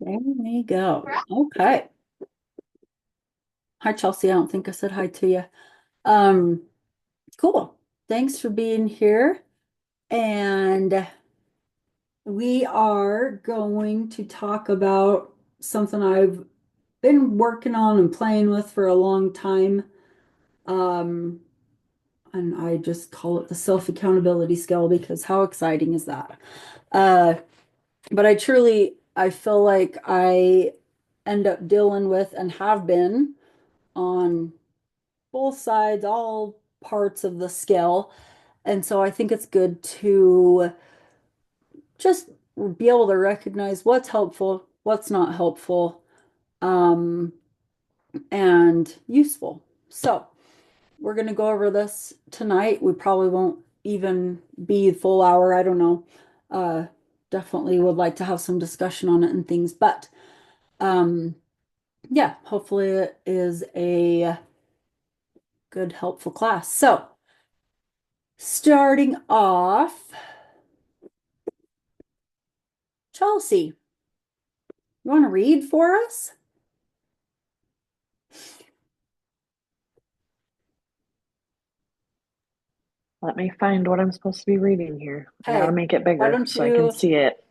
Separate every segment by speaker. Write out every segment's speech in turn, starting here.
Speaker 1: There we go. Okay. Hi, Chelsea. I don't think I said hi to you. Um, cool. Thanks for being here. And we are going to talk about something I've been working on and playing with for a long time. Um, and I just call it the self-accountability skill because how exciting is that? Uh, but I feel like I end up dealing with and have been on both sides, all parts of the scale. And so I think it's good to just be able to recognize what's helpful, what's not helpful, um, and useful. So we're going to go over this tonight. We probably won't even be a full hour. I don't know. Uh, Definitely would like to have some discussion on it and things, but um, yeah, hopefully it is a good, helpful class. So starting off, Chelsea, you want to read for us?
Speaker 2: Let me find what I'm supposed to be reading here. I gotta
Speaker 1: Hey,
Speaker 2: make it
Speaker 1: why
Speaker 2: bigger
Speaker 1: don't
Speaker 2: so I can
Speaker 1: you,
Speaker 2: see it.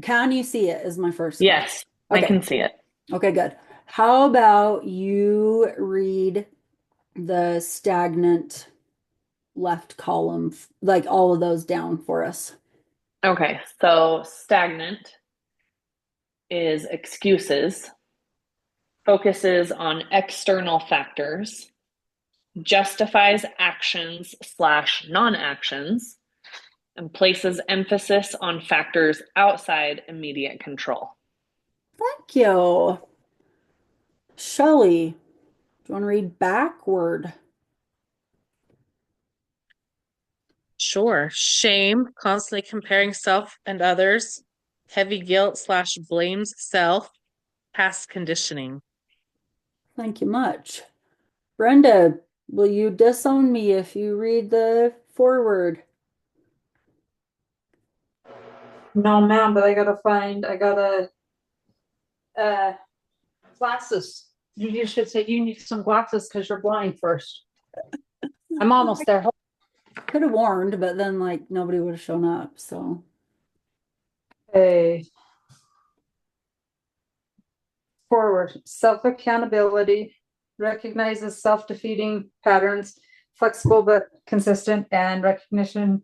Speaker 1: can you see it is my first question.
Speaker 2: Yes, I
Speaker 1: Okay,
Speaker 2: can see it.
Speaker 1: okay, good. How about you read the stagnant left column, like all of those down for us?
Speaker 2: Okay, so stagnant is excuses, focuses on external factors, justifies actions slash non-actions, and places emphasis on factors outside immediate control.
Speaker 1: Thank you. Shelley, do you want to read backward?
Speaker 3: Sure. Shame, constantly comparing self and others, heavy guilt slash blames self, past conditioning.
Speaker 1: Thank you much. Brenda, will you disown me if you read the forward?
Speaker 4: No, ma'am, but I gotta uh glasses. You should say you need some glasses because you're blind first. I'm almost there.
Speaker 1: Could have warned, but then like nobody would have shown up. So
Speaker 4: Okay. Forward. Self-accountability recognizes self-defeating patterns, flexible but consistent, and recognition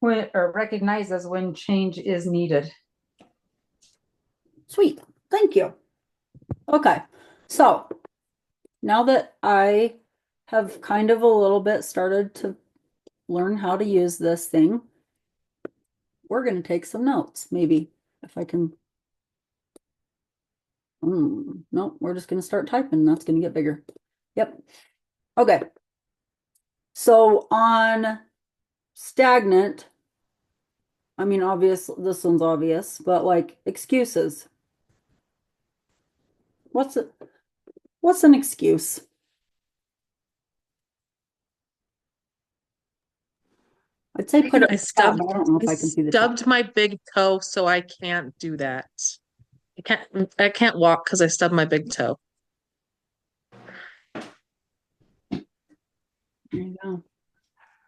Speaker 4: when or recognizes when change is needed.
Speaker 1: sweet. Thank you. Okay. So now that I have kind of a little bit started to learn how to use this thing, we're going to take some notes. Maybe if I can. No, we're just going to start typing. That's going to get bigger. Yep. Okay. So on stagnant, I mean, obvious, this one's obvious, but like excuses. What's it? What's an excuse? I'd say put it
Speaker 3: I
Speaker 1: in the chat,
Speaker 3: stubbed
Speaker 1: but I don't know
Speaker 3: I
Speaker 1: if I can see the chat.
Speaker 3: stubbed my big toe, so I can't do that. I can't walk because I stubbed my big toe.
Speaker 1: There you go.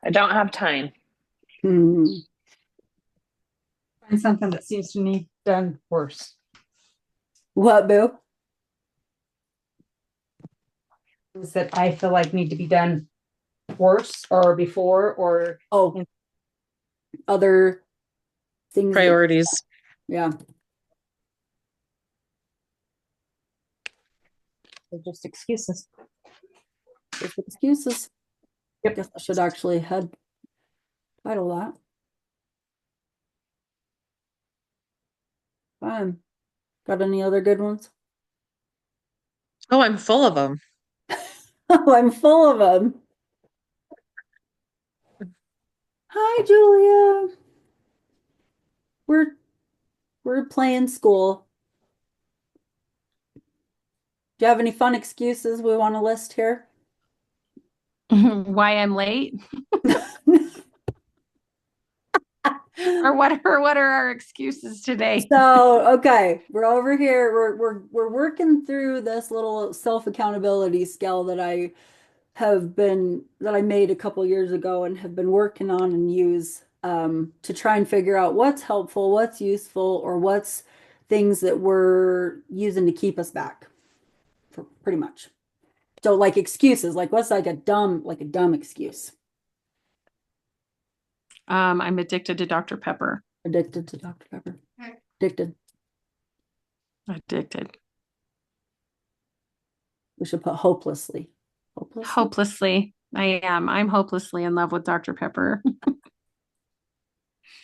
Speaker 2: I don't have time.
Speaker 1: Hmm.
Speaker 4: Find something that seems to need done worse.
Speaker 1: What, Boo?
Speaker 4: Things that I feel like need to be done worse or before or
Speaker 1: Oh, other things that,
Speaker 3: Priorities.
Speaker 1: yeah.
Speaker 4: they're just excuses.
Speaker 1: Just excuses.
Speaker 4: Yep.
Speaker 1: Guess I should actually head title that. Fine. Got any other good ones?
Speaker 3: Oh, I'm full of them.
Speaker 1: Oh, I'm full of them. Hi, Julia. We're we're playing school. Do you have any fun excuses we want to list here?
Speaker 5: Why I'm late?
Speaker 2: Or what are our excuses today?
Speaker 1: So, okay, we're over here. We're working through this little self-accountability scale that I made a couple years ago and have been working on and use to try and figure out what's helpful, what's useful, or what's things that we're using to keep us back, for pretty much. So like excuses, like what's like a dumb excuse?
Speaker 2: I'm addicted to Dr. Pepper.
Speaker 1: Addicted to Dr. Pepper. Addicted.
Speaker 2: Addicted.
Speaker 1: We should put hopelessly. Hopelessly.
Speaker 2: Hopelessly. I am. I'm hopelessly in love with Dr. Pepper.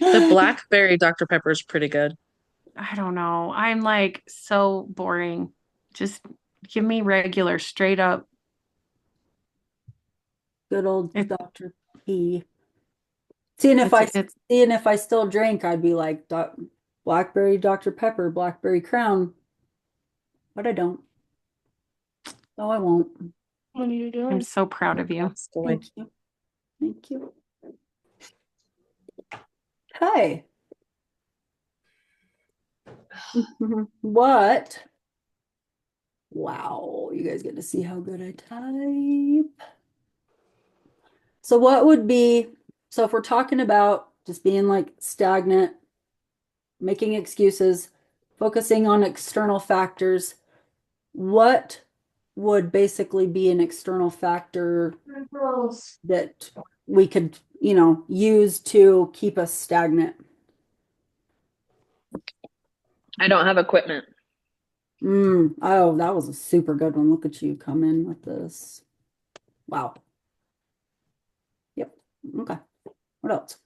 Speaker 3: The blackberry Dr. Pepper is pretty good.
Speaker 2: I don't know. I'm like so boring. Just give me regular, straight up.
Speaker 1: Good old
Speaker 2: It-
Speaker 1: Dr. P. Seeing if I still drank, I'd be like blackberry Dr. Pepper, blackberry Crown. But I don't. No, I won't.
Speaker 4: What are you
Speaker 2: I'm
Speaker 4: doing?
Speaker 2: so proud of you.
Speaker 3: That's the way.
Speaker 1: Thank you. Thank you. Okay. What? Wow, you guys get to see how good I type. So what would be, so if we're talking about just being like stagnant, making excuses, focusing on external factors, what would basically be an external factor that we could, use to keep us stagnant?
Speaker 2: I don't have equipment.
Speaker 1: Oh, that was a super good one. Look at you come in with this. Wow. Yep. Okay. What else?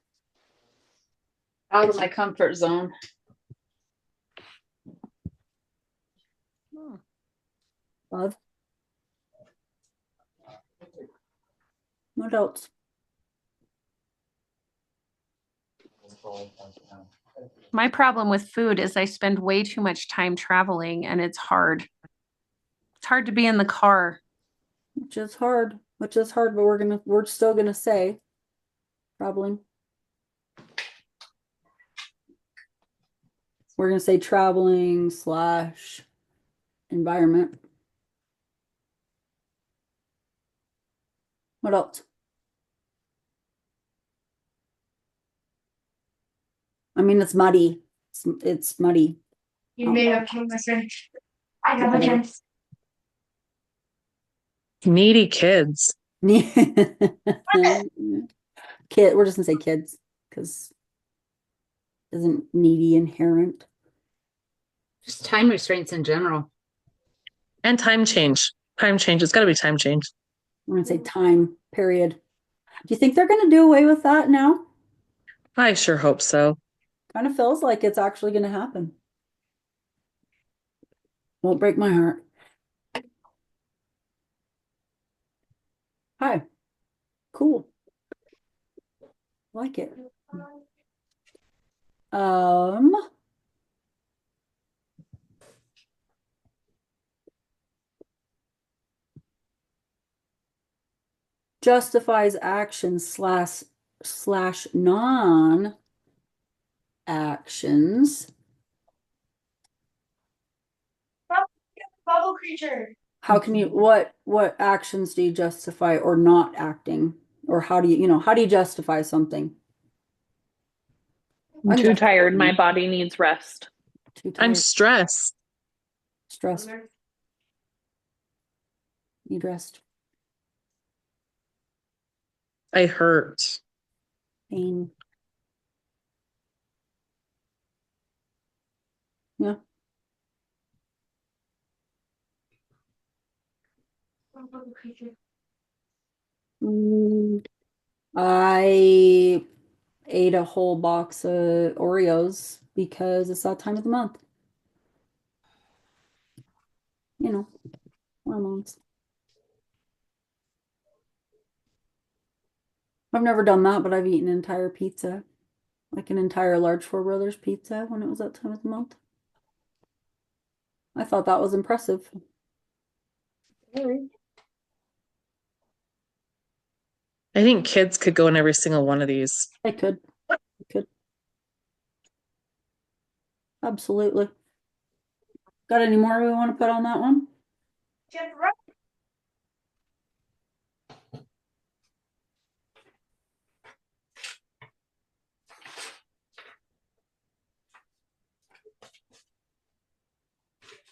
Speaker 4: Out of my comfort zone.
Speaker 1: Love. What else?
Speaker 2: My problem with food is I spend way too much time traveling and it's hard. It's hard to be in the car.
Speaker 1: Which is hard, but we're still gonna say traveling. We're gonna say traveling / environment. What else? I mean, it's muddy. It's muddy.
Speaker 5: You may have told my friend. I have a chance.
Speaker 3: Needy kids.
Speaker 1: Kid, we're just gonna say kids because isn't needy inherent?
Speaker 4: Just time restraints in general.
Speaker 3: And time change. Time change. It's got to be time change.
Speaker 1: We're gonna say time, period. Do you think they're gonna do away with that now?
Speaker 3: I sure hope so.
Speaker 1: Kind of feels like it's actually gonna happen. Won't break my heart. Hi. Cool. Like it. Justifies actions slash non actions.
Speaker 5: Bubble creature.
Speaker 1: How can you what actions do you justify or not acting? Or how do you justify something?
Speaker 2: I'm too tired. My body needs rest.
Speaker 1: Too
Speaker 3: I'm
Speaker 1: tired.
Speaker 3: stressed.
Speaker 1: Stressed. Need rest.
Speaker 3: I hurt.
Speaker 1: Pain. Yeah.
Speaker 5: Bubble creature.
Speaker 1: I ate a whole box of Oreos because it's that time of the month. Hormones. I've never done that, but I've eaten an entire pizza, like an entire large Four Brothers pizza when it was that time of the month. I thought that was impressive.
Speaker 3: I think kids could go in every single one of these.
Speaker 1: I could. absolutely. Got any more we want to put on that one?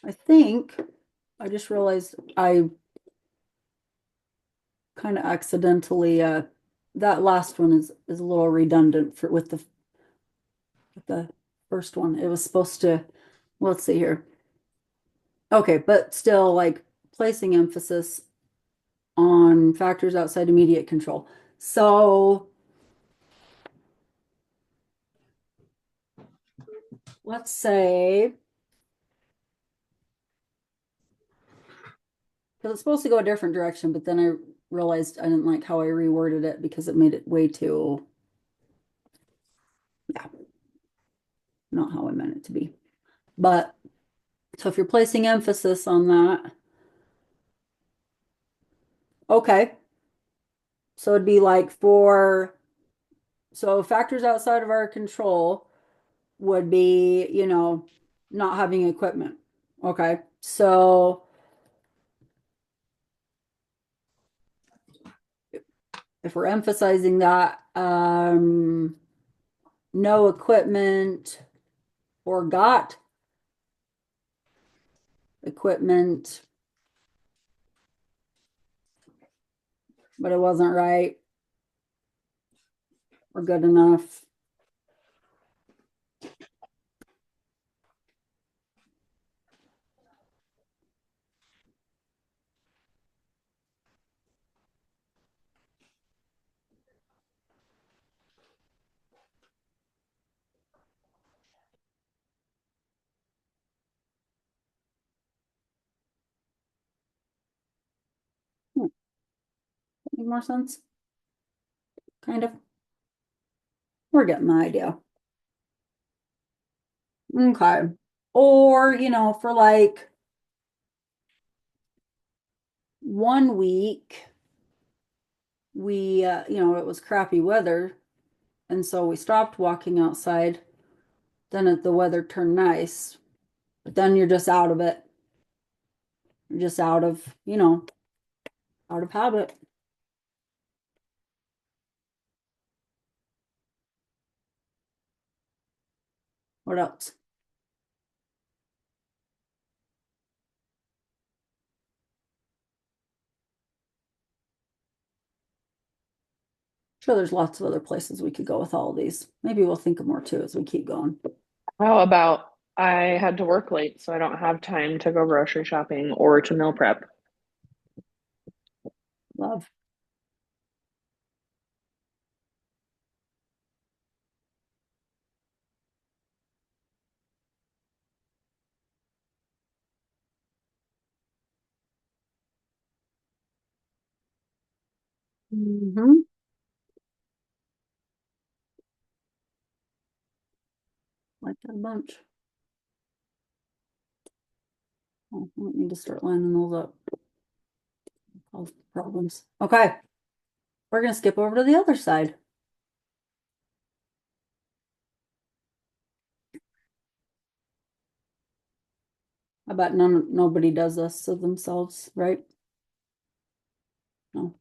Speaker 1: I think I just realized I kind of accidentally that last one is a little redundant for with the first one. It was supposed to, well, let's see here. Okay, but still like placing emphasis on factors outside immediate control. So let's say, because it's supposed to go a different direction, but then I realized I didn't like how I reworded it because it made it way too, yeah, not how I meant it to be. But so if you're placing emphasis on that, okay. So it'd be like so factors outside of our control would be, not having equipment. Okay. So if we're emphasizing that, no equipment or got equipment, but it wasn't right or good enough. Make more sense? Kind of. We're getting the idea. Okay. Or, for like 1 week, it was crappy weather. And so we stopped walking outside. Then the weather turned nice. But then you're just out of it. You're just out of habit. What else? Sure, there's lots of other places we could go with all of these. Maybe we'll think of more too as we keep going.
Speaker 6: How about I had to work late, so I don't have time to go grocery shopping or to meal prep?
Speaker 1: Love. Mm-hmm. Like that a bunch. Oh, I don't need to start lining those up. Cause problems. Okay. We're gonna skip over to the other side. I bet nobody does this to themselves, right? No.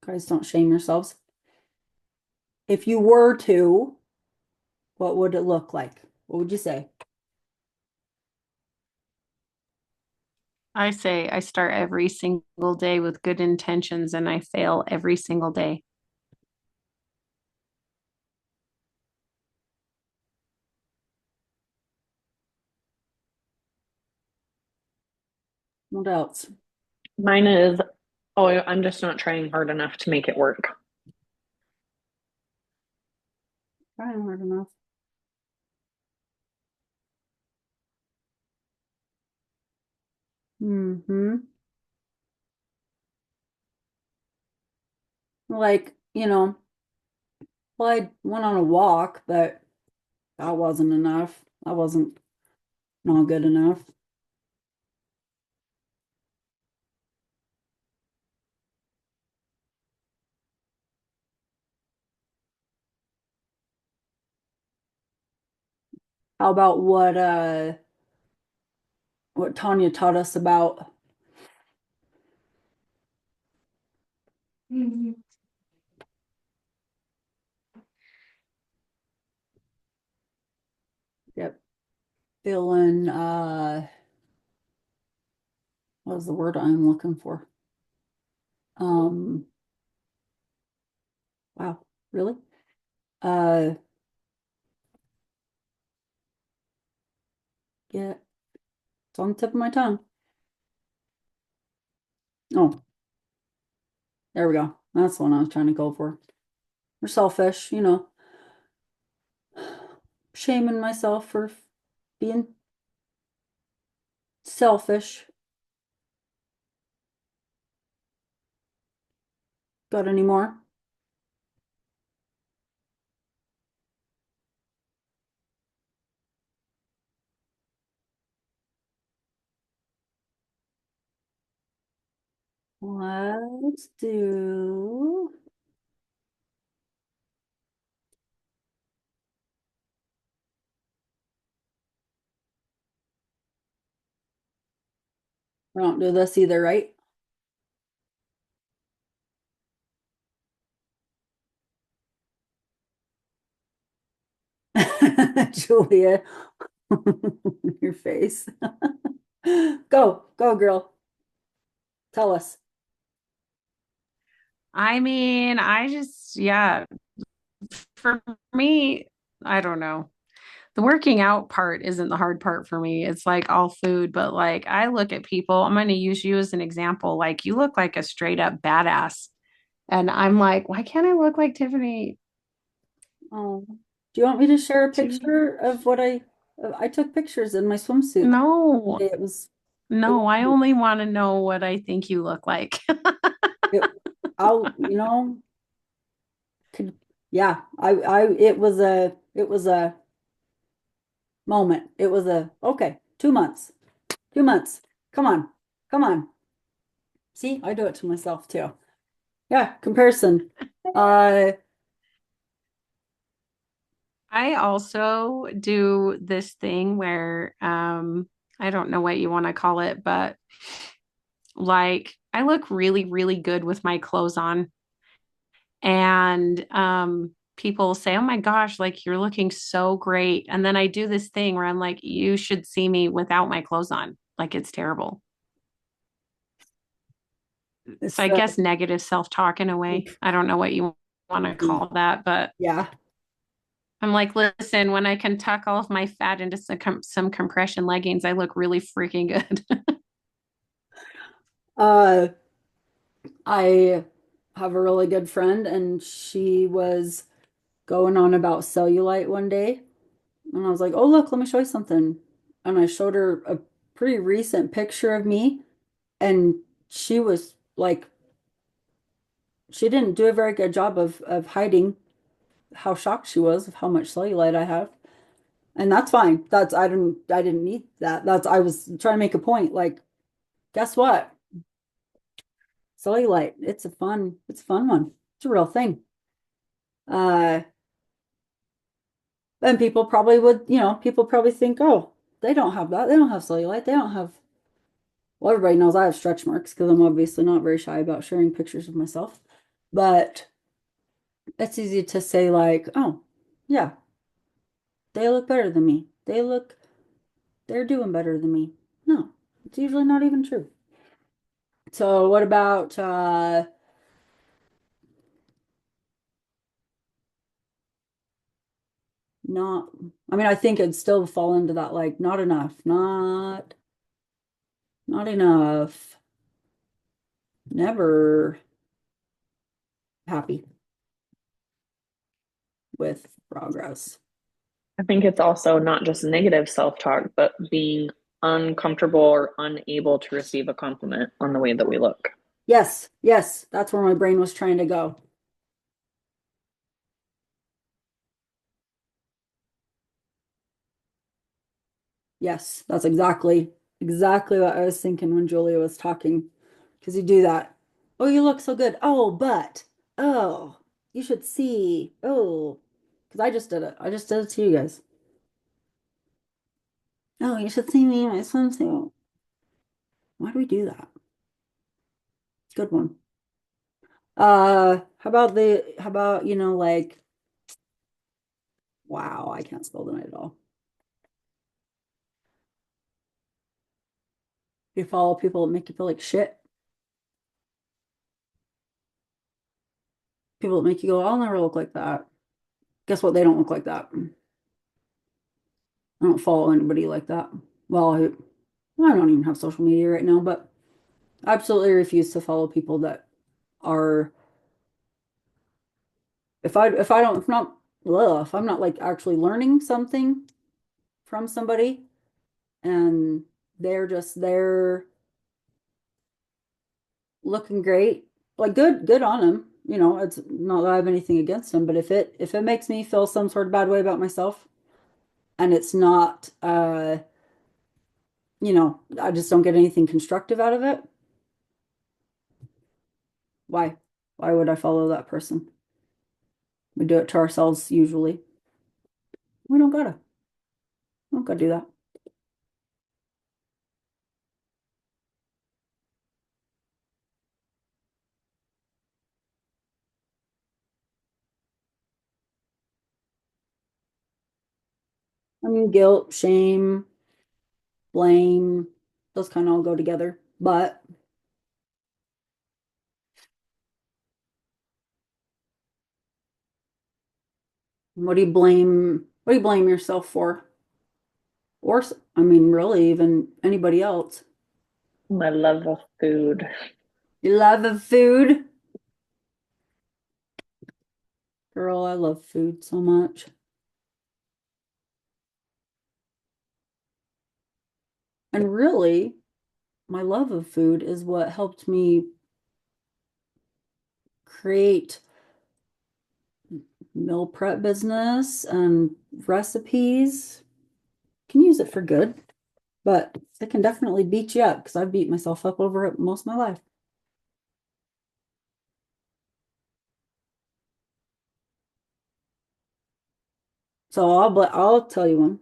Speaker 1: Guys, don't shame yourselves. If you were to, what would it look like? What would you say?
Speaker 2: I say I start every single day with good intentions and I fail every single day.
Speaker 1: What else?
Speaker 6: Mine is, oh, I'm just not trying hard enough to make it work.
Speaker 1: Trying hard enough. Mm-hmm. Like, well, I went on a walk, but that wasn't enough. That wasn't not good enough. How about what Tanya taught us about
Speaker 5: Mhm.
Speaker 1: yep, feeling what was the word I'm looking for? Um, wow, really? Uh, yeah, it's on the tip of my tongue. Oh, there we go. That's the one I was trying to go for. Or selfish, shaming myself for being selfish. Got any more? Let's do. We don't do this either, right? Julia, your face. Go, girl. Tell us.
Speaker 2: I mean, yeah, for me, I don't know. The working out part isn't the hard part for me. It's like all food, but like I look at people, I'm going to use you as an example. Like you look like a straight up badass. And I'm like, why can't I look like Tiffany
Speaker 1: Oh, do you want me to share a
Speaker 2: too?
Speaker 1: picture of what I took pictures in my swimsuit.
Speaker 2: No,
Speaker 1: It was it,
Speaker 2: no, I only want to know what I think you look like.
Speaker 1: it I'll could yeah, it was a moment. It was a okay, 2 months. 2 months. Come on. Come on. See, I do it to myself too. Yeah, comparison. Uh,
Speaker 2: I also do this thing where I don't know what you want to call it, but like I look really, really good with my clothes on. And people say, "Oh my gosh, like you're looking so great." And then I do this thing where I'm like, "You should see me without my clothes on." Like it's terrible. So
Speaker 1: it's
Speaker 2: I guess negative self-talk in a way. I don't know what you want to call that, but
Speaker 1: yeah.
Speaker 2: I'm like, listen, when I can tuck all of my fat into some compression leggings, I look really freaking good.
Speaker 1: Uh, I have a really good friend, and she was going on about cellulite one day, and I was like, "Oh, look, let me show you something." And I showed her a pretty recent picture of me, and she was like, she didn't do a very good job of hiding how shocked she was of how much cellulite I have. And that's fine. That's I didn't need that. That's I was trying to make a point. Like, guess what? Cellulite. It's a fun one. It's a real thing. Uh, and people probably think, oh, they don't have that. They don't have cellulite. They don't have, well, everybody knows I have stretch marks because I'm obviously not very shy about sharing pictures of myself. But it's easy to say, like, oh, yeah, they look better than me. They're doing better than me. No, it's usually not even true. So what about not, I mean, I think it'd still fall into that, like, not enough, not enough, never happy with progress.
Speaker 6: I think it's also not just negative self-talk, but being uncomfortable or unable to receive a compliment on the way that we look.
Speaker 1: Yes, yes, that's where my brain was trying to go. Yes, that's exactly what I was thinking when Julia was talking. Because you do that. Oh, you look so good. Oh, you should see. Oh, because I just did it. I just did it to you guys. Oh, you should see me in my swimsuit. Why do we do that? Good one. How about, like, wow, I can't spell the night at all. You follow people that make you feel like shit. People that make you go, I'll never look like that. Guess what? They don't look like that. I don't follow anybody like that. Well, I don't even have social media right now, but I absolutely refuse to follow people that are if I don't if not ugh, if I'm not like actually learning something from somebody and they're just there looking great, like good on them. It's not that I have anything against them, but if it makes me feel some sort of bad way about myself and it's not I just don't get anything constructive out of it, why? Why would I follow that person? We do it to ourselves usually. We don't gotta do that. I mean, guilt, shame, blame, those kind of all go together. But what do you blame yourself for? Or, I mean, really, even anybody else.
Speaker 6: My love of food.
Speaker 1: Your love of food. Girl, I love food so much. And really, my love of food is what helped me create meal prep business and recipes. Can use it for good, but it can definitely beat you up because I've beat myself up over it most of my life. So I'll tell you one.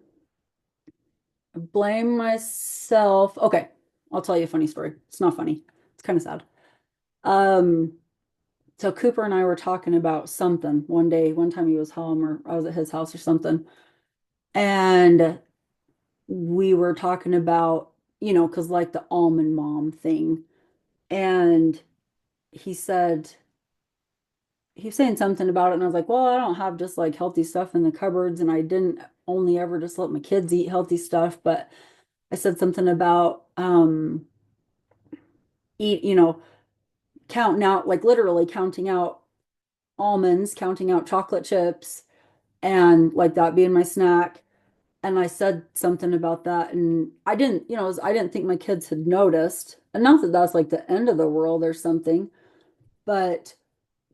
Speaker 1: Blame myself. Okay, I'll tell you a funny story. It's not funny. It's kind of sad. Um, so Cooper and I were talking about something one day. One time he was home or I was at his house or something. And we were talking about, because like the almond mom thing. And he said, he was saying something about it. And I was like, well, I don't have just like healthy stuff in the cupboards. And I didn't only ever just let my kids eat healthy stuff. But I said something about, eat, counting out, like literally counting out almonds, counting out chocolate chips, and like that being my snack. And I said something about that, and I didn't, I didn't think my kids had noticed. And not that that's like the end of the world or something, but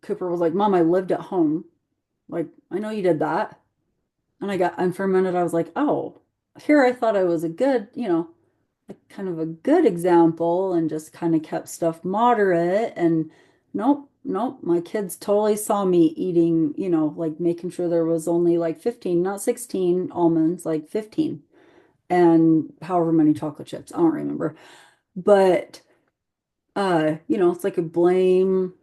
Speaker 1: Cooper was like, Mom, I lived at home. Like, I know you did that. And for a minute, I was like, oh, here I thought I was a good, kind of a good example and just kind of kept stuff moderate. And nope, nope, my kids totally saw me eating, like making sure there was only like 15, not 16 almonds, like 15, and however many chocolate chips. I don't remember. But it's like a blame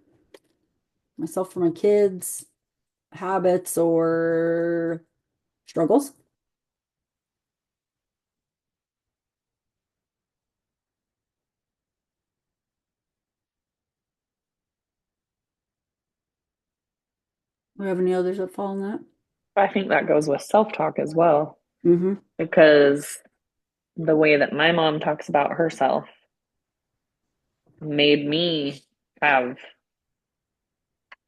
Speaker 1: myself for my kids' habits or struggles. Do we have any others that fall in that?
Speaker 6: I think that goes with self-talk as well,
Speaker 1: Mm-hmm.
Speaker 6: because the way that my mom talks about herself made me have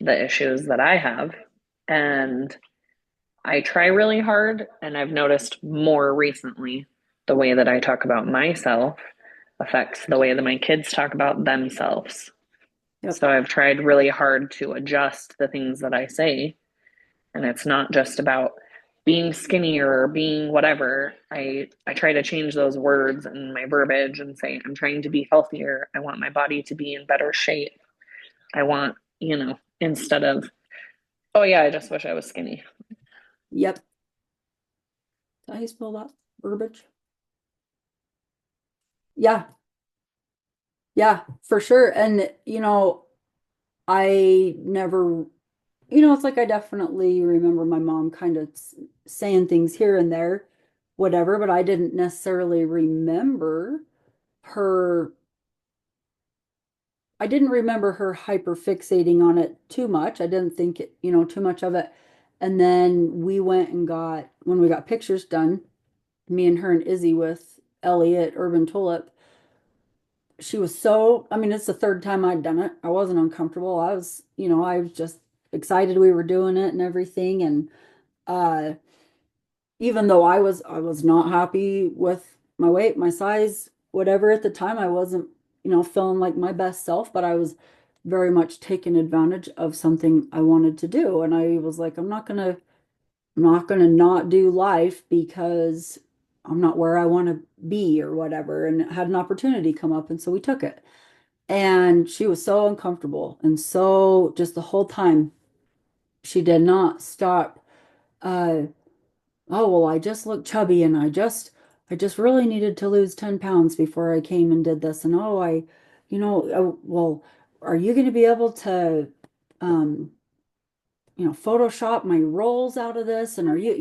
Speaker 6: the issues that I have. And I try really hard, and I've noticed more recently the way that I talk about myself affects the way that my kids talk about themselves.
Speaker 1: Yep.
Speaker 6: So I've tried really hard to adjust the things that I say. And it's not just about being skinny or being whatever. I try to change those words and my verbiage and say, I'm trying to be healthier. I want my body to be in better shape. I want, instead of, oh yeah, I just wish I was skinny.
Speaker 1: Yep. How you spell that? Verbiage? Yeah. Yeah, for sure. And, I never, it's like I definitely remember my mom kind of saying things here and there, whatever, but I didn't necessarily remember her, I didn't remember her hyper fixating on it too much. I didn't think it, too much of it. And then we went and when we got pictures done, me and her and Izzy with Elliot Urban Tulip, she was I mean, it's the third time I'd done it. I wasn't uncomfortable. I was just excited we were doing it and everything. And uh, even though I was not happy with my weight, my size, whatever at the time, I wasn't, feeling like my best self, but I was very much taking advantage of something I wanted to do. And I was like, I'm not gonna not do life because I'm not where I want to be or whatever. And had an opportunity come up, and so we took it. And she was so uncomfortable. And so just the whole time, she did not stop. Uh, oh, well, I just look chubby and I just really needed to lose 10 pounds before I came and did this. And well, are you going to be able to, um, Photoshop my rolls out of this? And are you,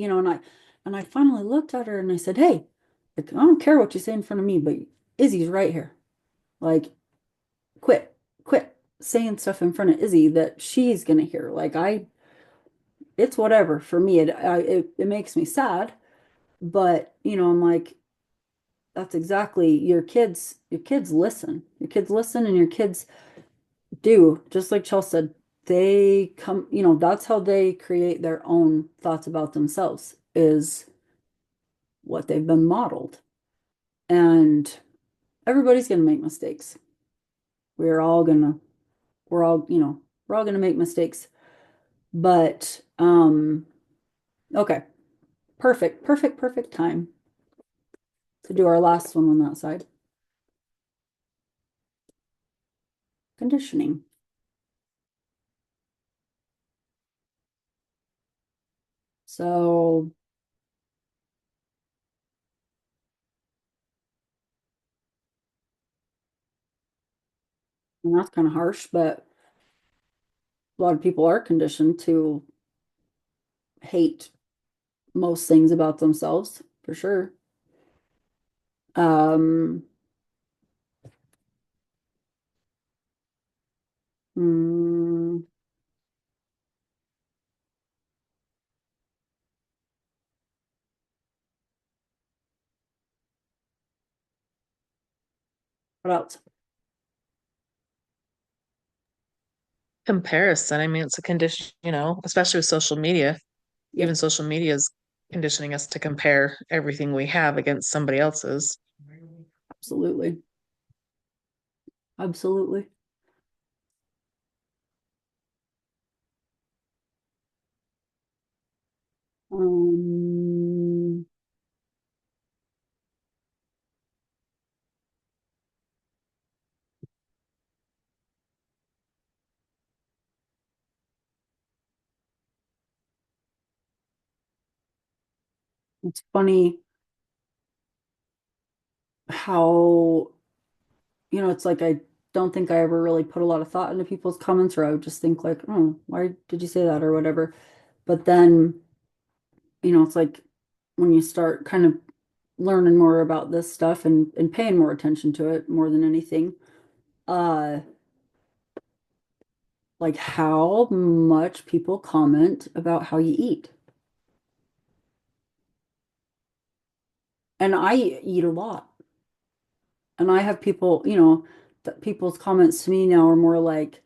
Speaker 1: and I finally looked at her and I said, hey, like, I don't care what you say in front of me, but Izzy's right here. Like, quit saying stuff in front of Izzy that she's gonna hear. Like it's whatever for me. It makes me sad, but I'm like, that's exactly your kids. Your kids listen. Your kids listen, and your kids do. Just like Chelsea said, they come. That's how they create their own thoughts about themselves. Is what they've been modeled, and everybody's gonna make mistakes. We're all gonna. We're all. We're all gonna make mistakes. But okay. Perfect, perfect, perfect time to do our last one on that side. Conditioning. So and that's kind of harsh, but a lot of people are conditioned to hate most things about themselves, for sure. Um, mm, what else?
Speaker 3: Comparison. I mean, it's a condition, especially with social media.
Speaker 1: Yep,
Speaker 3: Even social media is conditioning us to compare everything we have against somebody else's.
Speaker 1: absolutely. Absolutely. Um, it's funny how, it's like I don't think I ever really put a lot of thought into people's comments, or I would just think like, oh, why did you say that or whatever. But then it's like when you start kind of learning more about this stuff and paying more attention to it more than anything, uh, like how much people comment about how you eat. And I eat a lot. And I have people, that people's comments to me now are more like,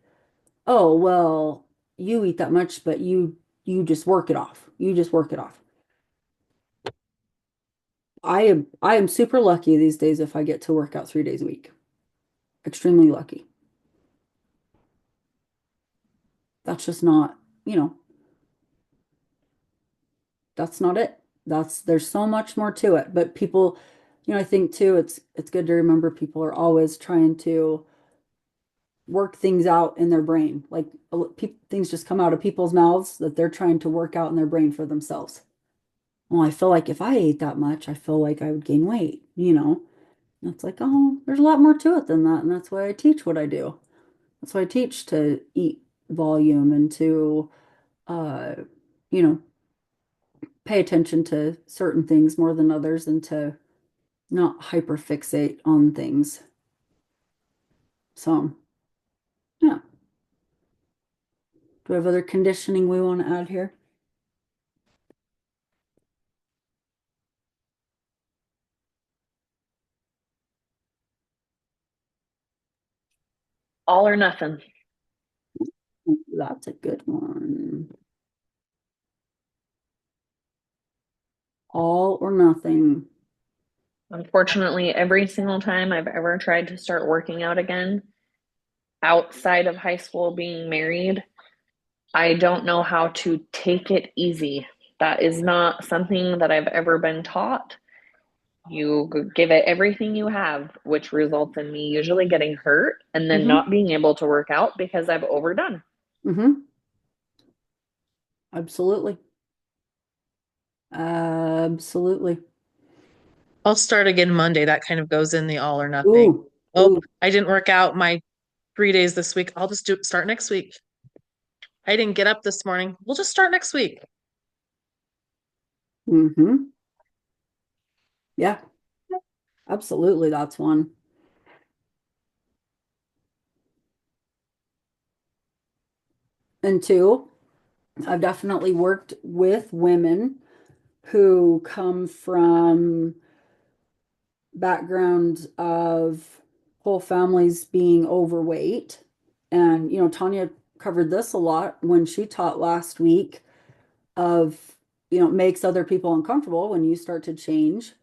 Speaker 1: oh, well, you eat that much, but you just work it off. You just work it off. I am super lucky these days if I get to work out 3 days a week. Extremely lucky. That's just not, that's not it. There's so much more to it. But people, I think too, it's good to remember people are always trying to work things out in their brain. Like things just come out of people's mouths that they're trying to work out in their brain for themselves. Well, I feel like if I ate that much, I feel like I would gain weight. It's like, oh, there's a lot more to it than that. And that's why I teach what I do. That's why I teach to eat volume and to, uh, you know, pay attention to certain things more than others and to not hyperfixate on things. So, yeah. Do we have other conditioning we want to add here?
Speaker 6: All or nothing.
Speaker 1: That's a good one. All or nothing.
Speaker 6: Unfortunately, every single time I've ever tried to start working out again, outside of high school being married, I don't know how to take it easy. That is not something that I've ever been taught. You give it everything you have, which results in me usually getting hurt and then not being able to work out because I've overdone.
Speaker 1: Mm-hmm. Absolutely. Absolutely.
Speaker 3: I'll start again Monday. That kind of goes in the all or nothing.
Speaker 1: Ooh,
Speaker 3: Oh,
Speaker 1: ooh.
Speaker 3: I didn't work out my 3 days this week. I'll just start next week. I didn't get up this morning. We'll just start next week.
Speaker 1: Mm-hmm. Yeah, absolutely. That's one. And two, I've definitely worked with women who come from backgrounds of whole families being overweight. And, Tanya covered this a lot when she taught last week of, it makes other people uncomfortable when you start to change.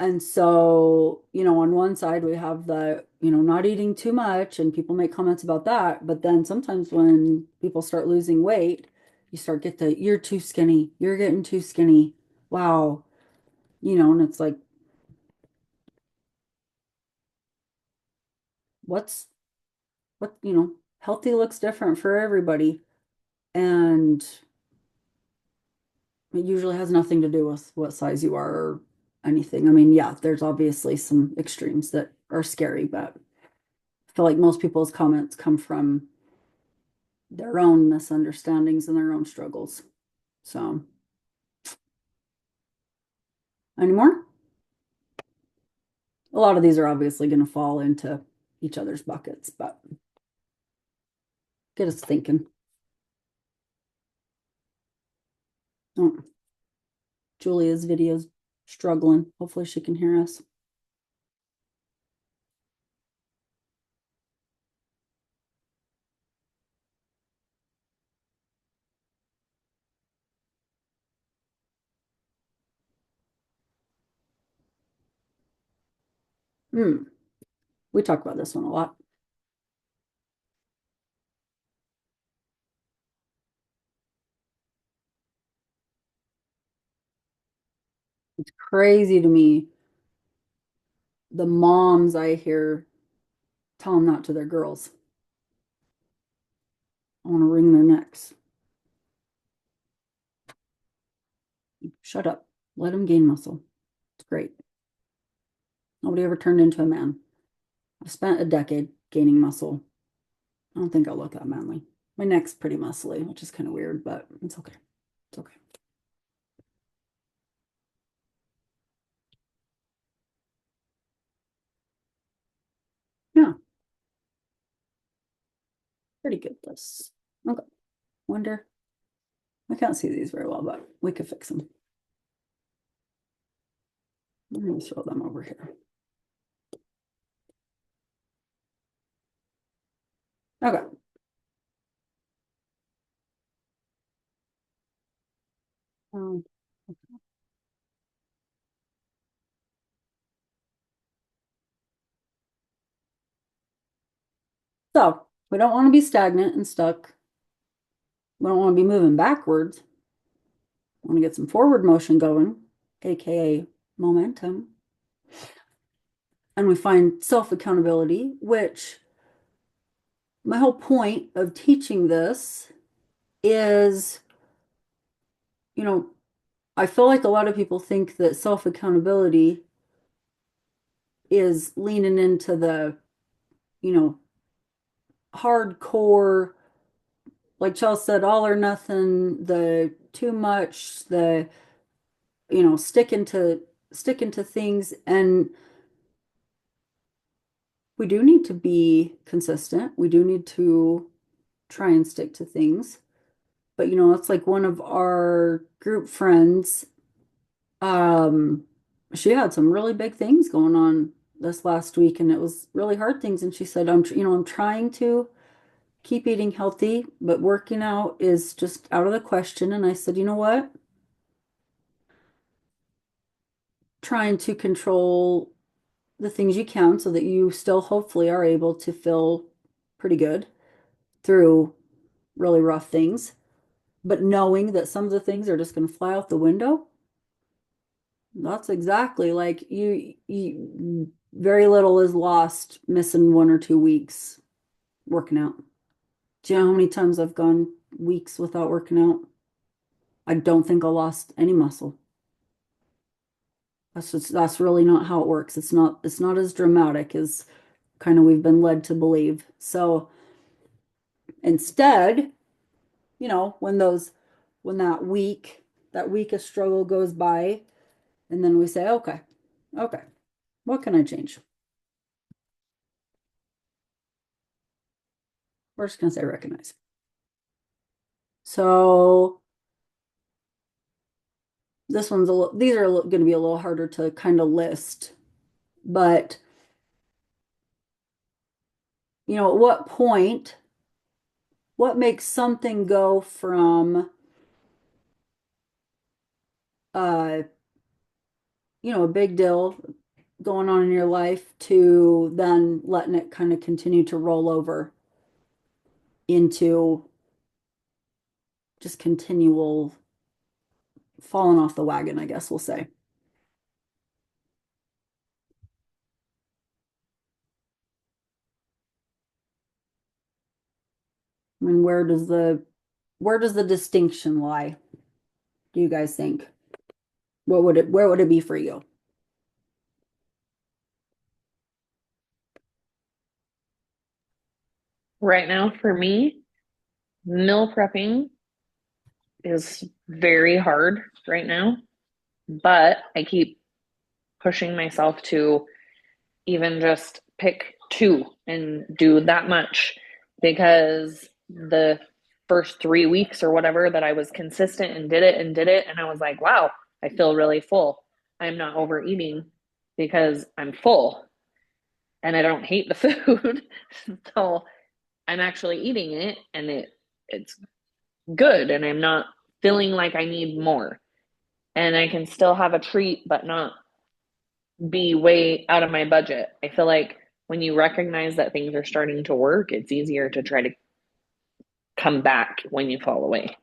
Speaker 1: And so, on one side we have the, not eating too much, and people make comments about that. But then sometimes when people start losing weight, you start get the, you're too skinny, you're getting too skinny. Wow. And it's like, what's healthy looks different for everybody. And it usually has nothing to do with what size you are or anything. I mean, yeah, there's obviously some extremes that are scary, but I feel like most people's comments come from their own misunderstandings and their own struggles. So, any more? A lot of these are obviously going to fall into each other's buckets, but get us thinking. Oh, Julia's video's struggling. Hopefully she can hear us. We talk about this one a lot. It's crazy to me, the moms I hear telling that to their girls. I want to wring their necks. Shut up. Let them gain muscle. It's great. Nobody ever turned into a man. I've spent a decade gaining muscle. I don't think I'll look that manly. My neck's pretty muscly, which is kind of weird, but it's okay. It's okay. Yeah. Pretty good, this. Okay. Wonder. I can't see these very well, but we could fix them. I'm going to throw them over here. Okay. Um, so we don't want to be stagnant and stuck. We don't want to be moving backwards. We want to get some forward motion going, aka momentum. And we find self-accountability, which my whole point of teaching this is, I feel like a lot of people think that self-accountability is leaning into the, you know, hardcore, like Chelsea said, all or nothing, the too much, the, sticking to things. And we do need to be consistent. We do need to try and stick to things. But it's like one of our group friends, um, she had some really big things going on this last week, and it was really hard things. And she said, I'm trying to keep eating healthy, but working out is just out of the question. And I said, you know what? Trying to control the things you can so that you still hopefully are able to feel pretty good through really rough things, but knowing that some of the things are just going to fly out the window. That's exactly like you very little is lost missing 1 or 2 weeks working out. Do you know how many times I've gone weeks without working out? I don't think I lost any muscle. That's really not how it works. It's not as dramatic as kind of we've been led to believe. So instead, when that week of struggle goes by, and then we say, okay, what can I change? We're just gonna say recognize. So these are going to be a little harder to kind of list, but at what point, what makes something go from uh, a big deal going on in your life to then letting it kind of continue to roll over into just continual falling off the wagon, I guess we'll say. I mean, where does the distinction lie? Do you guys think? Where would it be for you?
Speaker 6: Right now, for me, meal prepping is very hard right now, but I keep pushing myself to even just pick two and do that much because the first 3 weeks or whatever that I was consistent and did it, and I was like, wow, I feel really full. I'm not overeating because I'm full and I don't hate the food. So I'm actually eating it and it's good and I'm not feeling like I need more. And I can still have a treat but not be way out of my budget. I feel like when you recognize that things are starting to work, it's easier to try to come back when you fall away.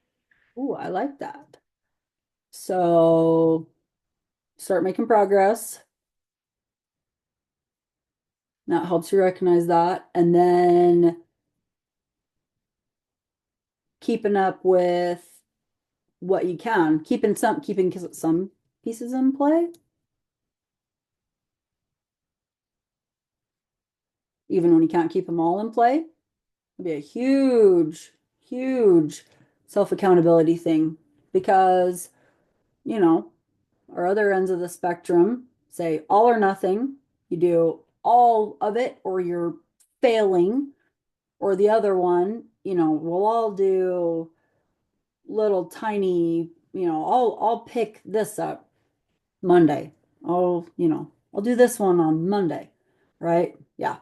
Speaker 1: Ooh, I like that. So start making progress. That helps you recognize that. And then keeping up with what you can, keeping some pieces in play, even when you can't keep them all in play. It'd be a huge, huge self-accountability thing because, you know, our other ends of the spectrum say all or nothing. You do all of it or you're failing. Or the other one, we'll all do little tiny, I'll pick this up Monday. I'll do this one on Monday, right? Yeah,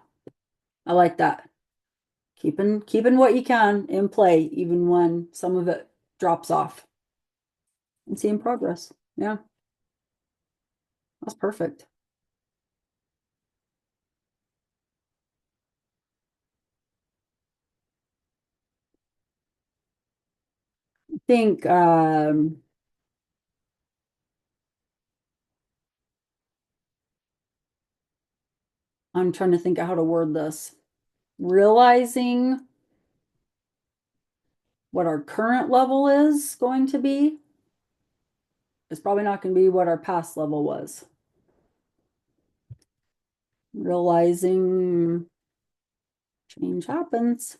Speaker 1: I like that. Keeping what you can in play, even when some of it drops off and seeing progress. Yeah, that's perfect. I think I'm trying to think of how to word this. Realizing what our current level is going to be is probably not going to be what our past level was. realizing change happens.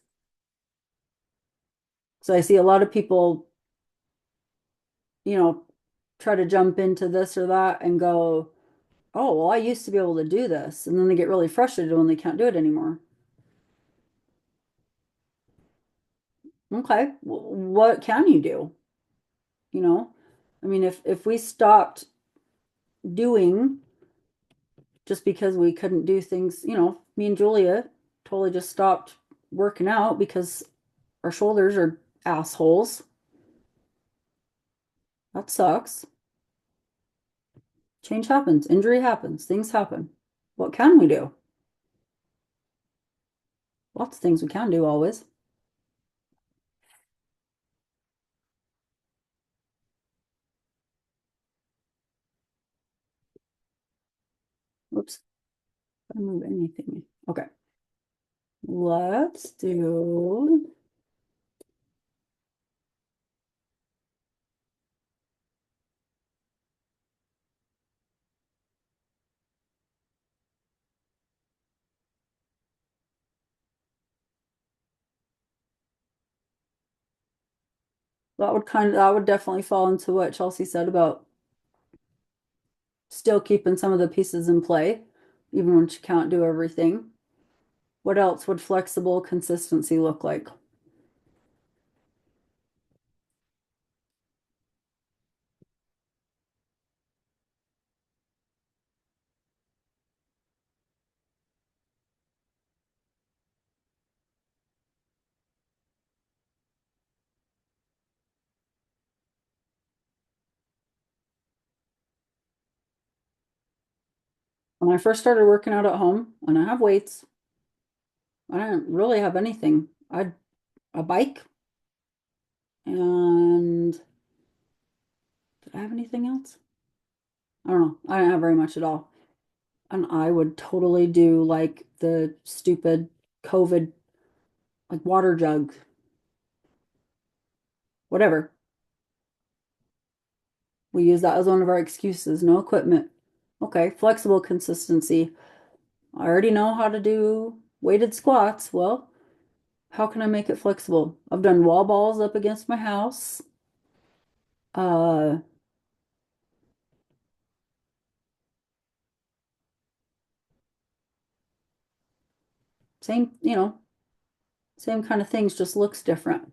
Speaker 1: So I see a lot of people, try to jump into this or that and go, oh, well, I used to be able to do this. And then they get really frustrated when they can't do it anymore. Okay, what can you do? You know, I mean, if we stopped doing just because we couldn't do things, me and Julia totally just stopped working out because our shoulders are assholes. That sucks. Change happens, injury happens, things happen. What can we do? Lots of things we can do always. Whoops, I didn't move anything. Okay, let's do. That would definitely fall into what Chelsea said about still keeping some of the pieces in play, even when you can't do everything. What else would flexible consistency look like? When I first started working out at home, and I have weights, I didn't really have anything. I had a bike, and did I have anything else? I don't know. I didn't have very much at all. And I would totally do like the stupid COVID, like water jug, whatever. We use that as one of our excuses. No equipment. Okay, flexible consistency. I already know how to do weighted squats. Well, how can I make it flexible? I've done wall balls up against my house. Uh, same, same kind of things, just looks different.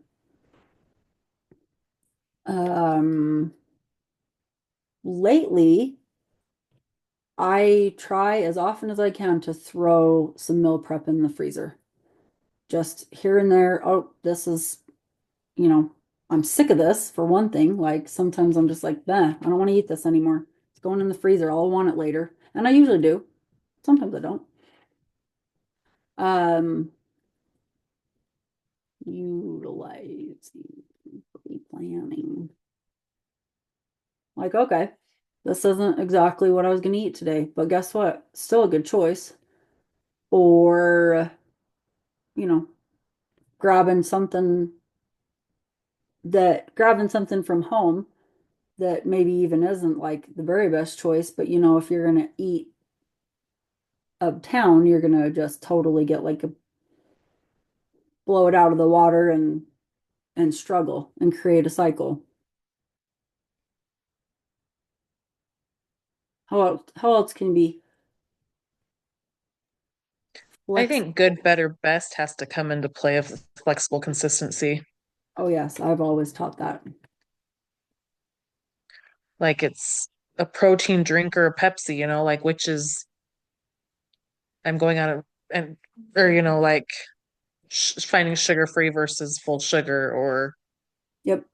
Speaker 1: Lately, I try as often as I can to throw some meal prep in the freezer. Just here and there. Oh, this is, you know, I'm sick of this for one thing. Like sometimes I'm just like, I don't want to eat this anymore. It's going in the freezer. I'll want it later. And I usually do. Sometimes I don't. Um, utilizing pre-planning. Like, okay, this isn't exactly what I was going to eat today, but guess what? Still a good choice. Or, you know, grabbing something grabbing something from home that maybe even isn't like the very best choice, but if you're going to eat uptown, you're going to just totally get like a blow it out of the water and struggle and create a cycle. How else can be
Speaker 3: I
Speaker 1: flex?
Speaker 3: think good, better, best has to come into play of flexible consistency.
Speaker 1: Oh yes, I've always taught that.
Speaker 3: Like it's a protein drink or a Pepsi, like which is I'm going on a and or like finding sugar free versus full sugar or
Speaker 1: Yep.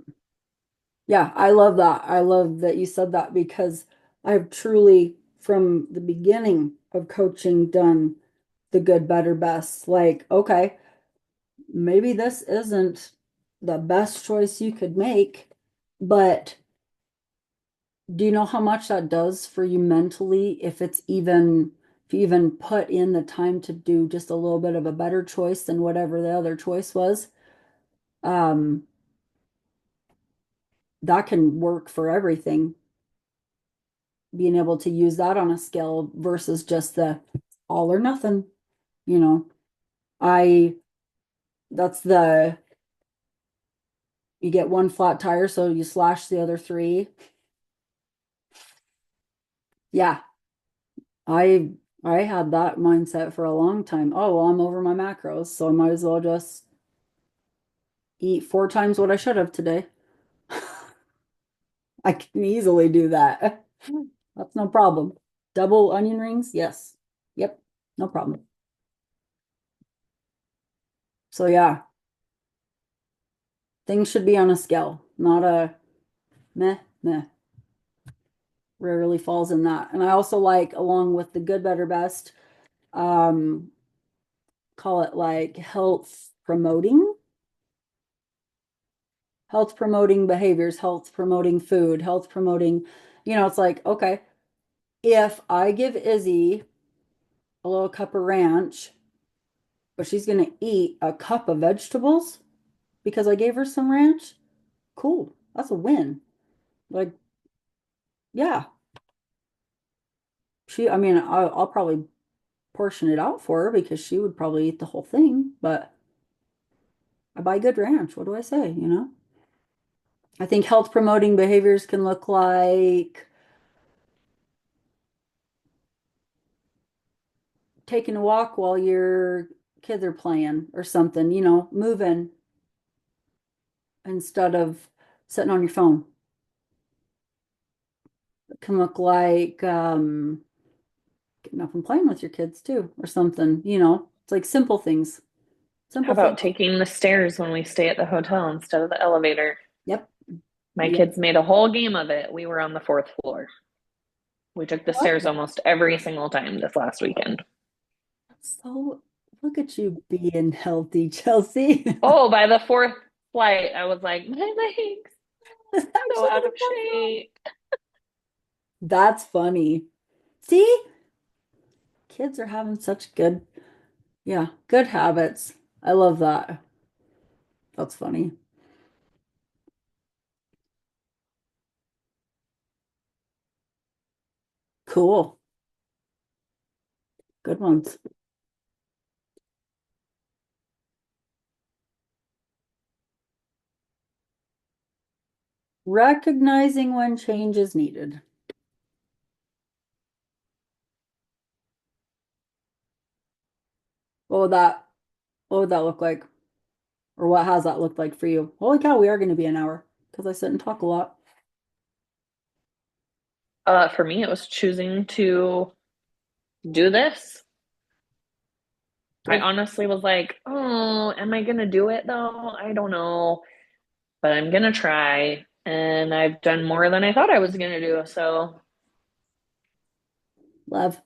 Speaker 1: Yeah, I love that. I love that you said that because I've truly, from the beginning of coaching, done the good, better, best. Like, okay, maybe this isn't the best choice you could make, but do you know how much that does for you mentally if you even put in the time to do just a little bit of a better choice than whatever the other choice was? Um, that can work for everything. Being able to use that on a scale versus just the all or nothing, you know. I that's the you get one flat tire, so you slash the other three. Yeah, I I had that mindset for a long time. Oh, well, I'm over my macros, so I might as well just eat 4 times what I should have today. I can easily do that. That's no problem. Double onion rings? Yes. Yep, no problem. So yeah, things should be on a scale, not a meh, meh. Rarely falls in that. And I also like, along with the good, better, best, um, call it like health promoting behaviors, health promoting food, health promoting, it's like, okay, if I give Izzy a little cup of ranch, but she's going to eat a cup of vegetables because I gave her some ranch, cool. That's a win. Like, yeah, I mean, I'll probably portion it out for her because she would probably eat the whole thing, but I buy good ranch. What do I say, I think health promoting behaviors can look like taking a walk while your kids are playing or something, moving instead of sitting on your phone. It can look like getting up and playing with your kids too, or something, It's like simple things.
Speaker 6: How
Speaker 1: Simple
Speaker 6: about
Speaker 1: things.
Speaker 6: taking the stairs when we stay at the hotel instead of the elevator?
Speaker 1: Yep.
Speaker 6: My
Speaker 1: Yep.
Speaker 6: kids made a whole game of it. We were on the fourth floor. We took the
Speaker 1: What?
Speaker 6: stairs almost every single time this last weekend.
Speaker 1: So look at you being healthy, Chelsea.
Speaker 6: Oh, by the fourth flight, I was like, my legs
Speaker 1: It's
Speaker 6: so
Speaker 1: actually
Speaker 6: out of
Speaker 1: not bad.
Speaker 6: shape.
Speaker 1: That's funny. See? Kids are having such good, yeah, good habits. I love that. That's funny. Cool. Good ones. Recognizing when change is needed. What would that, what would that look like? Or what has that looked like for you? Holy cow, we are going to be an hour because I sit and talk a lot.
Speaker 6: For me, it was choosing to do this. I
Speaker 1: Cool.
Speaker 6: honestly was like, oh, am I gonna do it though? I don't know, but I'm gonna try. And I've done more than I thought I was gonna do. So,
Speaker 1: Love.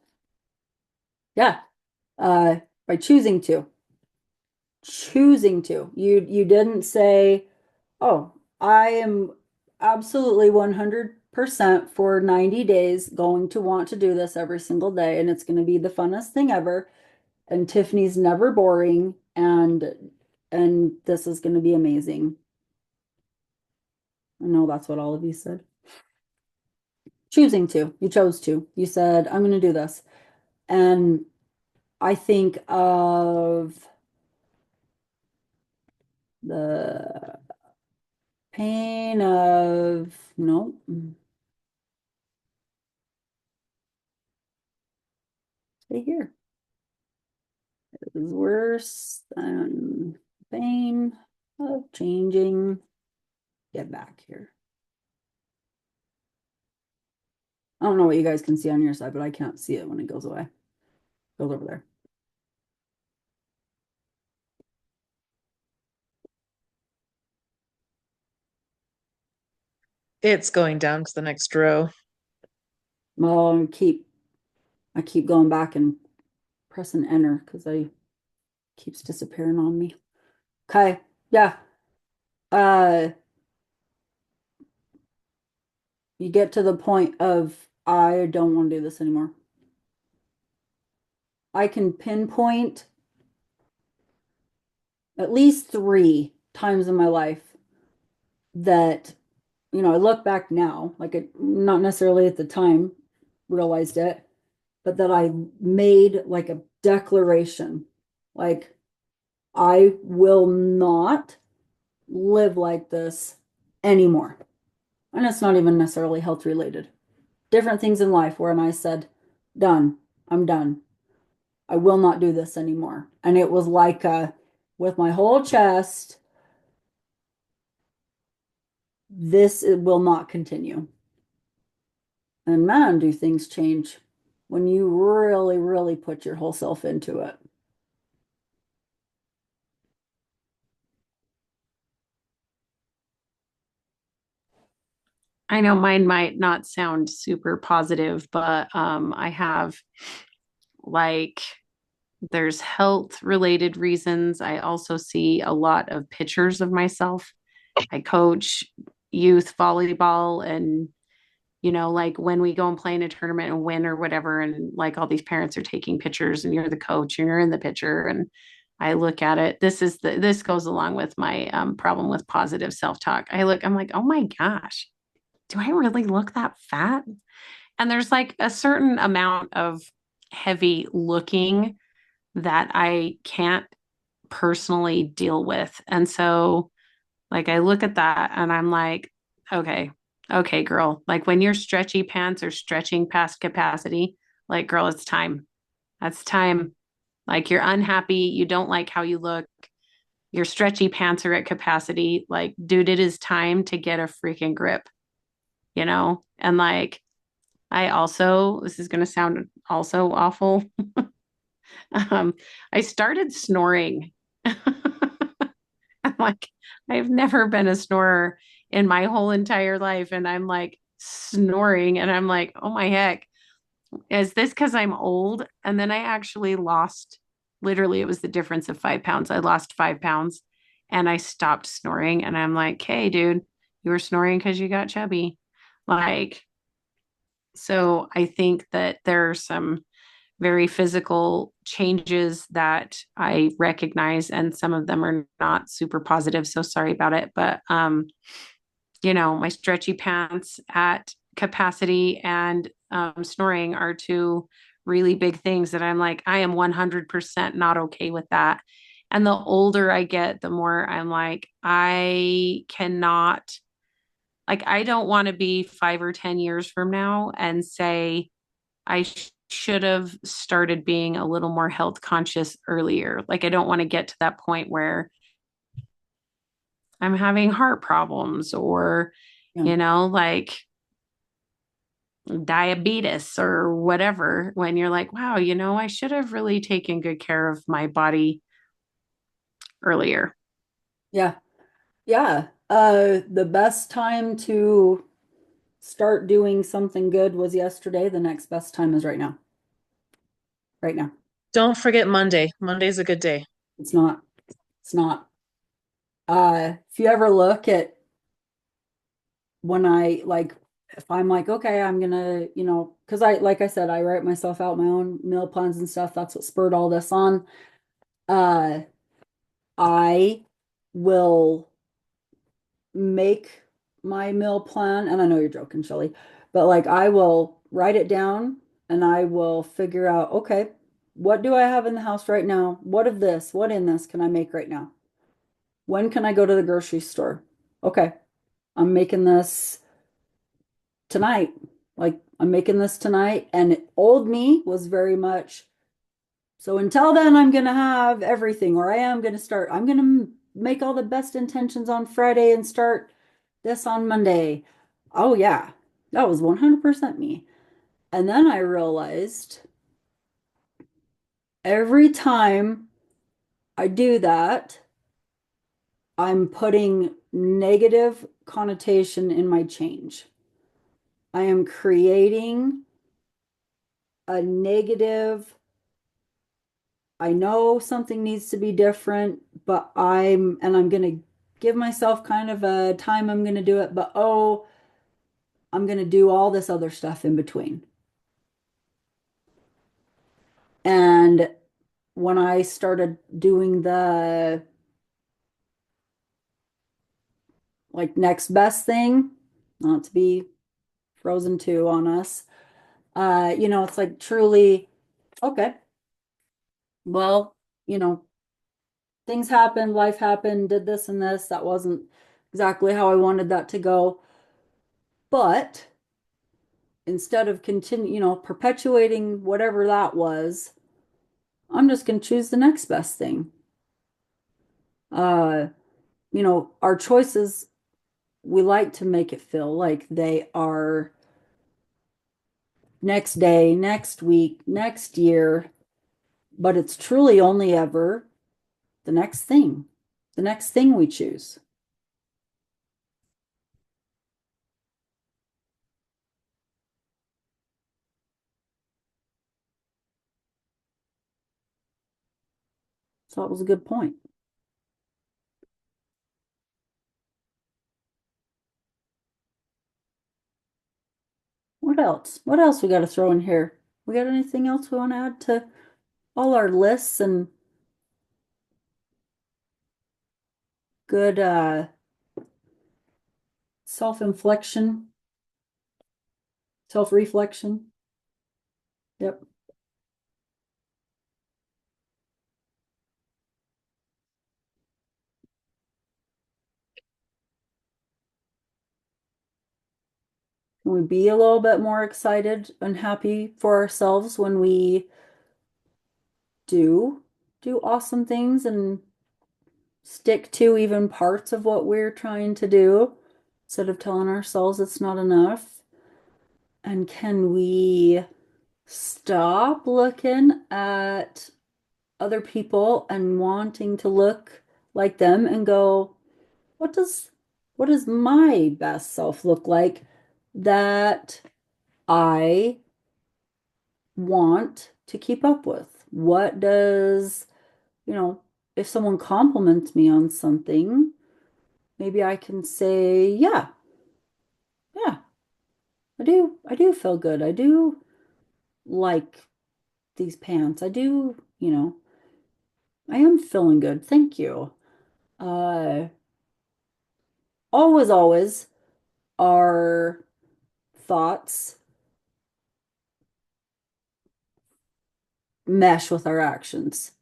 Speaker 1: Yeah. By choosing to. Choosing to. You didn't say, "Oh, I am absolutely 100% for 90 days going to want to do this every single day and it's going to be the funnest thing ever and Tiffany's never boring and this is going to be amazing." I know that's what all of you said. Choosing to. You chose to. You said, "I'm going to do this." And I think of the pain of, no, stay here. It is worse than pain of changing. Get back here. I don't know what you guys can see on your side, but I can't see it when it goes away. Goes over there.
Speaker 3: It's going down to the next row.
Speaker 1: Well, I keep going back and pressing enter because I keeps disappearing on me. Okay, yeah. Uh, you get to the point of I don't want to do this anymore. I can pinpoint at least 3 times in my life that, I look back now, like it, not necessarily at the time realized it, but that I made like a declaration, like I will not live like this anymore. And it's not even necessarily health related. Different things in life where I said, done, I'm done. I will not do this anymore. And it was like with my whole chest, this it will not continue. And man, do things change when you really, really put your whole self into it.
Speaker 2: I know mine might not sound super positive, but I have like there's health related reasons. I also see a lot of pictures of myself. I coach youth volleyball, and like when we go and play in a tournament and win or whatever, and like all these parents are taking pictures and you're the coach and you're in the picture, and I look at it. This goes along with my problem with positive self-talk. I'm like, oh my gosh, do I really look that fat? And there's like a certain amount of heavy looking that I can't personally deal with. And so, like, I look at that and I'm like, okay, okay, girl. Like, when your stretchy pants are stretching past capacity, like, girl, it's time. That's time. Like, you're unhappy. You don't like how you look. Your stretchy pants are at capacity. Like, dude, it is time to get a freaking grip, And like, this is going to sound also awful. um, I started snoring. I'm like, I've never been a snorer in my whole entire life. And I'm like snoring. And I'm like, oh my heck, is this because I'm old? And then I actually lost, literally, it was the difference of 5 pounds. I lost 5 pounds and I stopped snoring. And I'm like, hey, dude, you were snoring because you got chubby. Like, so I think that there are some very physical changes that I recognize, and some of them are not super positive. So sorry about it. But, my stretchy pants at capacity and snoring are two really big things that I'm like, I am 100% not okay with that. And the older I get, the more I'm like, I cannot, like, I don't want to be 5 or 10 years from now and say, I should have started being a little more health conscious earlier. Like, I don't want to get to that point where I'm having heart problems or,
Speaker 1: Yeah.
Speaker 2: like diabetes or whatever, when you're like, wow, I should have really taken good care of my body earlier.
Speaker 1: Yeah. Yeah. The best time to start doing something good was yesterday. The next best time is right now. Right now.
Speaker 3: Don't forget Monday. Monday's a good day.
Speaker 1: It's not. It's not. If you ever look at when I like, if I'm like, okay, I'm gonna, because like I said, I write myself out my own meal plans and stuff. That's what spurred all this on. Uh, I will make my meal plan, and I know you're joking, Shelly, but like I will write it down and I will figure out, okay, what do I have in the house right now? What of this, what in this can I make right now? When can I go to the grocery store? Okay, I'm making this tonight. Like I'm making this tonight. And old me was very much, so until then, I'm gonna have everything, or I am gonna start, I'm gonna make all the best intentions on Friday and start this on Monday. Oh yeah, that was 100% me. And then I realized every time I do that, I'm putting negative connotation in my change. I am creating a negative, I know something needs to be different, but I'm going to give myself kind of a time I'm going to do it, but oh, I'm going to do all this other stuff in between. And when I started doing the like next best thing, not to be Frozen 2 on us, It's like truly, okay, well, things happened, life happened, did this and this. That wasn't exactly how I wanted that to go. But instead of perpetuating whatever that was, I'm just going to choose the next best thing. Uh, our choices, we like to make it feel like they are next day, next week, next year, but it's truly only ever the next thing we choose. So that was a good point. What else? What else we got to throw in here? We got anything else we want to add to all our lists and good self-inflection, self-reflection? Yep. Can we be a little bit more excited and happy for ourselves when we do awesome things and stick to even parts of what we're trying to do instead of telling ourselves it's not enough? And can we stop looking at other people and wanting to look like them and go, what does my best self look like that I want to keep up with? What does, if someone compliments me on something, maybe I can say, yeah, yeah, I do feel good. I do like these pants. I do, I am feeling good. Thank you. Uh, always our thoughts mesh with our actions.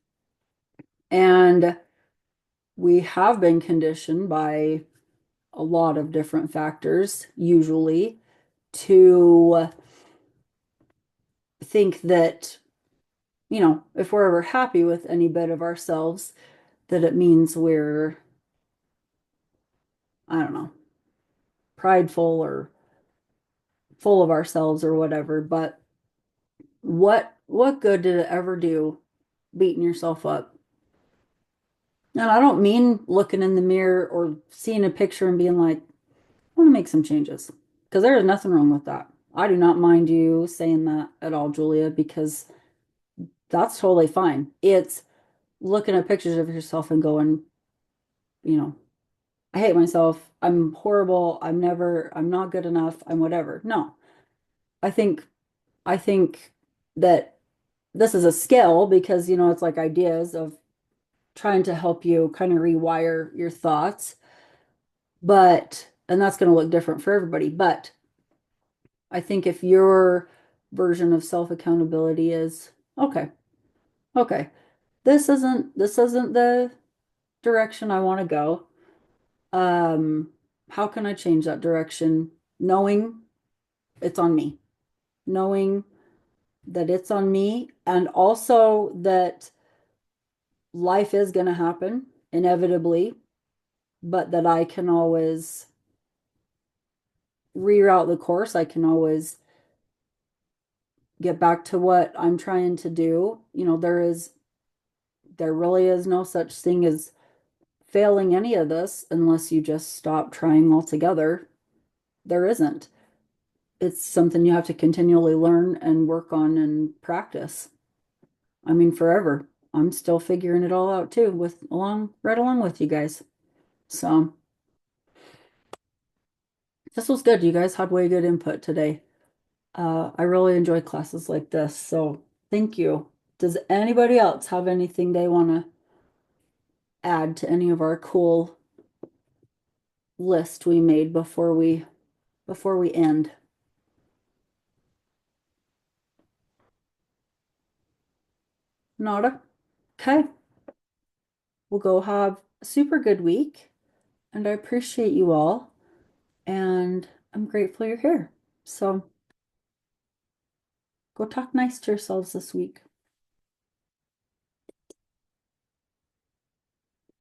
Speaker 1: And we have been conditioned by a lot of different factors, usually, to think that, if we're ever happy with any bit of ourselves, that it means we're, I don't know, prideful or full of ourselves or whatever. But what good did it ever do beating yourself up? And I don't mean looking in the mirror or seeing a picture and being like, I want to make some changes. Because there is nothing wrong with that. I do not mind you saying that at all, Julia, because that's totally fine. It's looking at pictures of yourself and going, you know, I hate myself. I'm horrible. I'm not good enough. I'm whatever. No, I think, I think that this is a skill because, it's like ideas of trying to help you kind of rewire your thoughts. And that's going to look different for everybody. But I think if your version of self-accountability is, okay, okay, this isn't the direction I want to go. How can I change that direction? Knowing it's on me, knowing that it's on me, and also that life is going to happen inevitably, but that I can always reroute the course. I can always get back to what I'm trying to do. There really is no such thing as failing any of this unless you just stop trying altogether. There isn't. It's something you have to continually learn and work on and practice. I mean, forever. I'm still figuring it all out too, right along with you guys. So this was good. You guys had way good input today. I really enjoy classes like this, so thank you. Does anybody else have anything they want to add to any of our cool list we made before we end? Nada? Okay. We'll go have a super good week. And I appreciate you all. And I'm grateful you're here. So go talk nice to yourselves this week.